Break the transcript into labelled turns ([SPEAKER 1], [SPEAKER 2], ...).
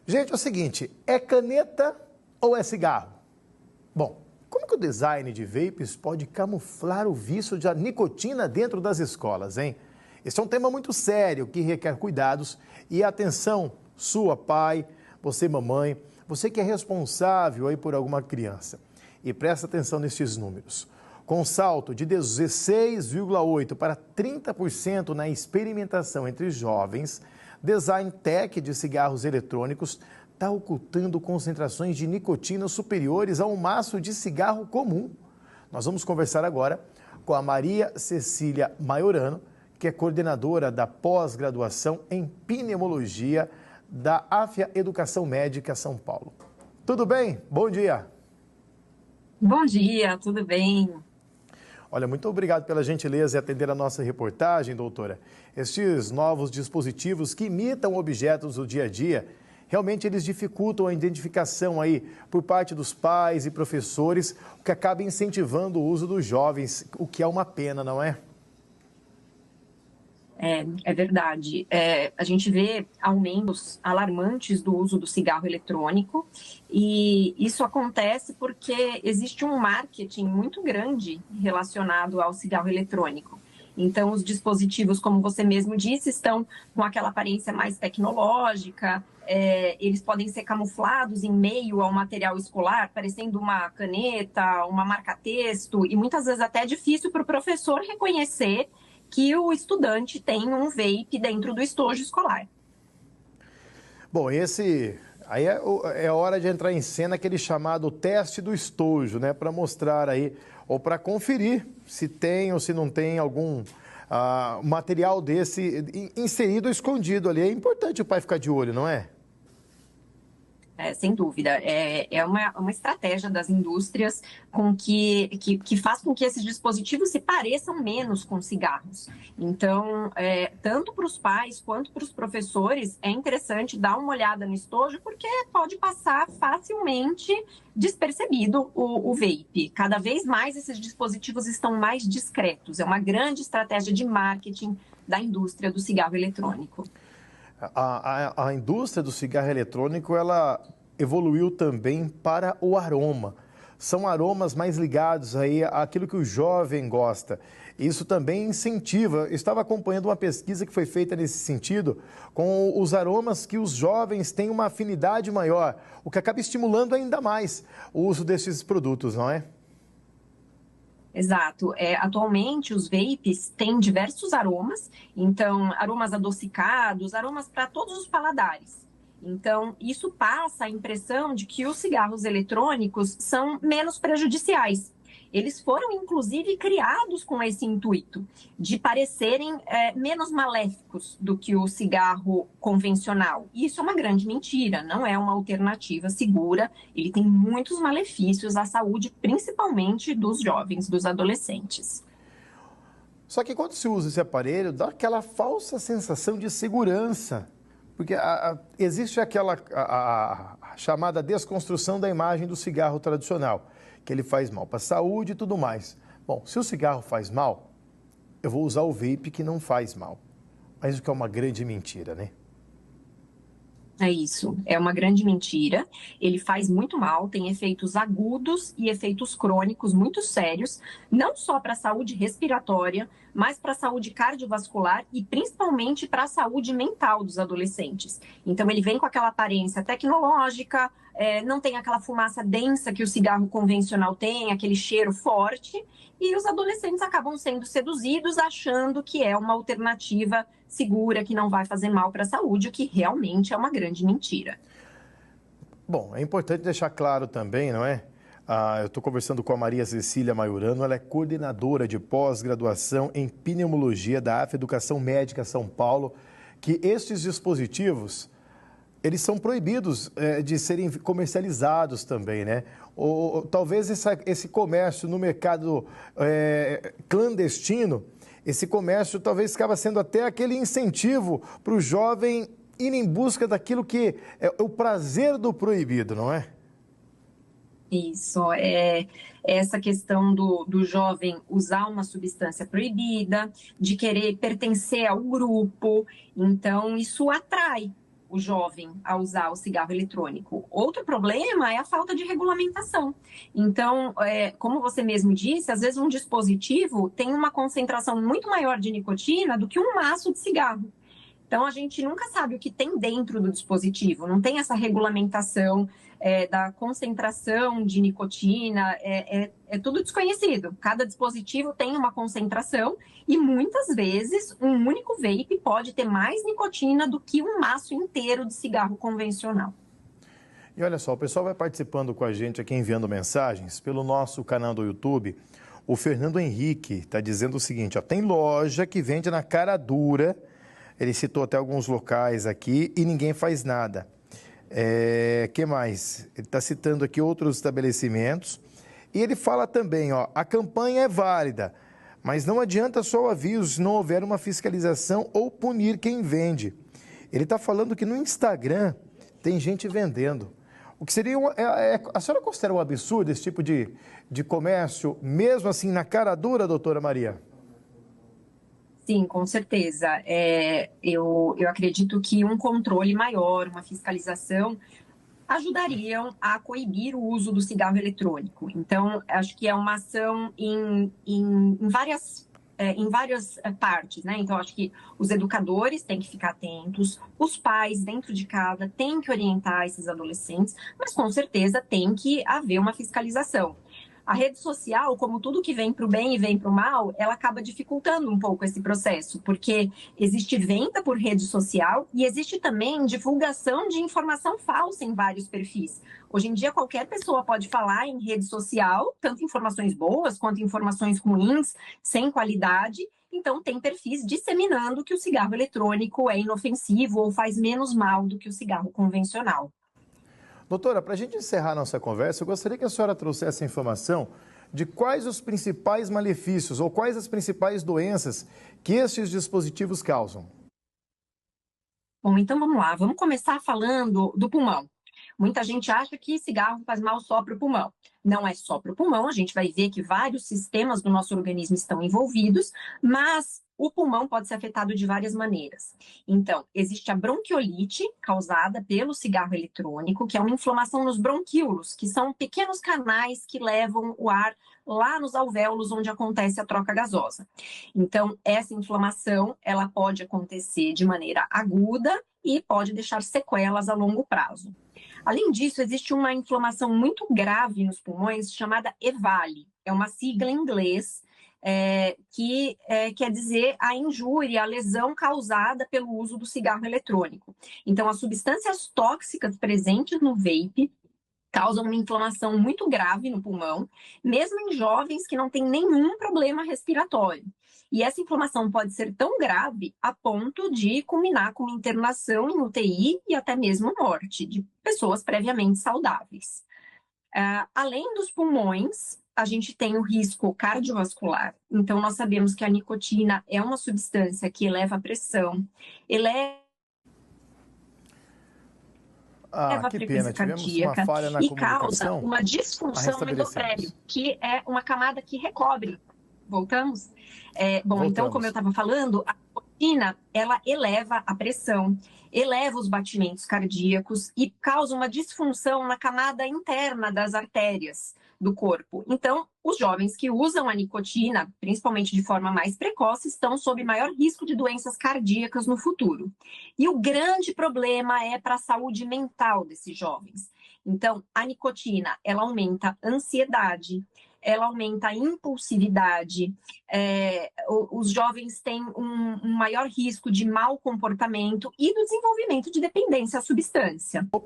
[SPEAKER 1] Gente, é o seguinte, é caneta ou é cigarro? Bom, como que o design de vapes pode camuflar o vício de nicotina dentro das escolas, hein? Esse é um tema muito sério que requer cuidados e atenção sua, pai, você, mamãe, você que é responsável aí por alguma criança. E presta atenção nesses números. Com um salto de 16,8% para 30% na experimentação entre jovens, Design Tech de cigarros eletrônicos está ocultando concentrações de nicotina superiores a um maço de cigarro comum. Nós vamos conversar agora com a Maria Cecília Maiorano, que é coordenadora da pós-graduação em pneumologia da AFIA Educação Médica São Paulo. Tudo bem? Bom dia.
[SPEAKER 2] Bom dia, tudo bem?
[SPEAKER 1] Olha, muito obrigado pela gentileza em atender a nossa reportagem, doutora. Estes novos dispositivos que imitam objetos do dia a dia, realmente eles dificultam a identificação aí por parte dos pais e professores, o que acaba incentivando o uso dos jovens, o que é uma pena, não é?
[SPEAKER 2] É verdade. A gente vê aumentos alarmantes do uso do cigarro eletrônico e isso acontece porque existe um marketing muito grande relacionado ao cigarro eletrônico. Então, os dispositivos, como você mesmo disse, estão com aquela aparência mais tecnológica, eles podem ser camuflados em meio ao material escolar, parecendo uma caneta, uma marca-texto, e muitas vezes até é difícil para o professor reconhecer que o estudante tem um vape dentro do estojo escolar.
[SPEAKER 1] Bom, esse aí é hora de entrar em cena aquele chamado teste do estojo, né? Para mostrar aí, ou para conferir se tem ou se não tem algum material desse inserido ou escondido ali. É importante o pai ficar de olho, não é?
[SPEAKER 2] Sem dúvida, é uma estratégia das indústrias que faz com que esses dispositivos se pareçam menos com cigarros. Então, tanto para os pais quanto para os professores, é interessante dar uma olhada no estojo, porque pode passar facilmente despercebido o vape. Cada vez mais esses dispositivos estão mais discretos. É uma grande estratégia de marketing da indústria do cigarro eletrônico.
[SPEAKER 1] A indústria do cigarro eletrônico, ela evoluiu também para o aroma. São aromas mais ligados aí àquilo que o jovem gosta. Isso também incentiva. Eu estava acompanhando uma pesquisa que foi feita nesse sentido, com os aromas que os jovens têm uma afinidade maior, o que acaba estimulando ainda mais o uso desses produtos, não é?
[SPEAKER 2] Exato. Atualmente, os vapes têm diversos aromas, então, aromas adocicados, aromas para todos os paladares. Então, isso passa a impressão de que os cigarros eletrônicos são menos prejudiciais. Eles foram, inclusive, criados com esse intuito, de parecerem menos maléficos do que o cigarro convencional. E isso é uma grande mentira, não é uma alternativa segura. Ele tem muitos malefícios à saúde, principalmente dos jovens, dos adolescentes.
[SPEAKER 1] Só que quando se usa esse aparelho, dá aquela falsa sensação de segurança. Porque existe aquela a chamada desconstrução da imagem do cigarro tradicional, que ele faz mal para a saúde e tudo mais. Bom, se o cigarro faz mal, eu vou usar o vape que não faz mal. Mas o que é uma grande mentira, né?
[SPEAKER 2] É isso, é uma grande mentira. Ele faz muito mal, tem efeitos agudos e efeitos crônicos muito sérios, não só para a saúde respiratória, mas para a saúde cardiovascular e principalmente para a saúde mental dos adolescentes. Então, ele vem com aquela aparência tecnológica, não tem aquela fumaça densa que o cigarro convencional tem, aquele cheiro forte, e os adolescentes acabam sendo seduzidos achando que é uma alternativa segura, que não vai fazer mal para a saúde, o que realmente é uma grande mentira.
[SPEAKER 1] Bom, é importante deixar claro também, não é? Eu estou conversando com a Maria Cecília Maiorano, ela é coordenadora de pós-graduação em pneumologia da AFIA Educação Médica São Paulo, que estes dispositivos, eles são proibidos de serem comercializados também, né? Ou talvez esse comércio no mercado clandestino, esse comércio talvez acaba sendo até aquele incentivo para o jovem ir em busca daquilo que é o prazer do proibido, não é?
[SPEAKER 2] Isso, essa questão do jovem usar uma substância proibida, de querer pertencer ao grupo, então isso atrai o jovem a usar o cigarro eletrônico. Outro problema é a falta de regulamentação. Então, como você mesmo disse, às vezes um dispositivo tem uma concentração muito maior de nicotina do que um maço de cigarro. Então, a gente nunca sabe o que tem dentro do dispositivo, não tem essa regulamentação da concentração de nicotina, é tudo desconhecido. Cada dispositivo tem uma concentração e, muitas vezes, um único vape pode ter mais nicotina do que um maço inteiro de cigarro convencional.
[SPEAKER 1] E olha só, o pessoal vai participando com a gente aqui, enviando mensagens pelo nosso canal do YouTube. O Fernando Henrique está dizendo o seguinte, ó, tem loja que vende na cara dura. Ele citou até alguns locais aqui e ninguém faz nada. Que mais? Ele está citando aqui outros estabelecimentos. E ele fala também, ó, a campanha é válida, mas não adianta só o aviso se não houver uma fiscalização ou punir quem vende. Ele está falando que no Instagram tem gente vendendo. O que seria a senhora considera um absurdo esse tipo de comércio, mesmo assim na cara dura, doutora Maria?
[SPEAKER 2] Sim, com certeza. Eu acredito que um controle maior, uma fiscalização, ajudariam a coibir o uso do cigarro eletrônico. Então, acho que é uma ação em várias partes, né? Então, acho que os educadores têm que ficar atentos, os pais dentro de casa têm que orientar esses adolescentes, mas com certeza tem que haver uma fiscalização. A rede social, como tudo que vem para o bem e vem para o mal, ela acaba dificultando um pouco esse processo, porque existe venda por rede social e existe também divulgação de informação falsa em vários perfis. Hoje em dia, qualquer pessoa pode falar em rede social, tanto informações boas quanto informações ruins, sem qualidade. Então, tem perfis disseminando que o cigarro eletrônico é inofensivo ou faz menos mal do que o cigarro convencional.
[SPEAKER 1] Doutora, para a gente encerrar nossa conversa, eu gostaria que a senhora trouxesse a informação de quais os principais malefícios ou quais as principais doenças que esses dispositivos causam.
[SPEAKER 2] Bom, então vamos lá. Vamos começar falando do pulmão. Muita gente acha que cigarro faz mal só para o pulmão. Não é só para o pulmão, a gente vai ver que vários sistemas do nosso organismo estão envolvidos, mas o pulmão pode ser afetado de várias maneiras. Então, existe a bronquiolite, causada pelo cigarro eletrônico, que é uma inflamação nos bronquíolos, que são pequenos canais que levam o ar lá nos alvéolos, onde acontece a troca gasosa. Então, essa inflamação, ela pode acontecer de maneira aguda e pode deixar sequelas a longo prazo. Além disso, existe uma inflamação muito grave nos pulmões chamada EVALI. É uma sigla em inglês que quer dizer a injúria, a lesão causada pelo uso do cigarro eletrônico. Então, as substâncias tóxicas presentes no vape causam uma inflamação muito grave no pulmão, mesmo em jovens que não têm nenhum problema respiratório. E essa inflamação pode ser tão grave a ponto de culminar com uma internação em UTI e até mesmo morte de pessoas previamente saudáveis. Além dos pulmões, a gente tem o risco cardiovascular. Então, nós sabemos que a nicotina é uma substância que eleva a pressão, eleva a frequência cardíaca e causa uma disfunção no endotélio, que é uma camada que recobre. Voltamos? Voltamos. Então, como eu estava falando, a nicotina, ela eleva a pressão, eleva os batimentos cardíacos e causa uma disfunção na camada interna das artérias do corpo. Então, os jovens que usam a nicotina, principalmente de forma mais precoce, estão sob maior risco de doenças cardíacas no futuro. E o grande problema é para a saúde mental desses jovens. Então, a nicotina, ela aumenta a ansiedade, ela aumenta a impulsividade, os jovens têm um maior risco de mau comportamento e do desenvolvimento de dependência à substância.
[SPEAKER 1] Opa.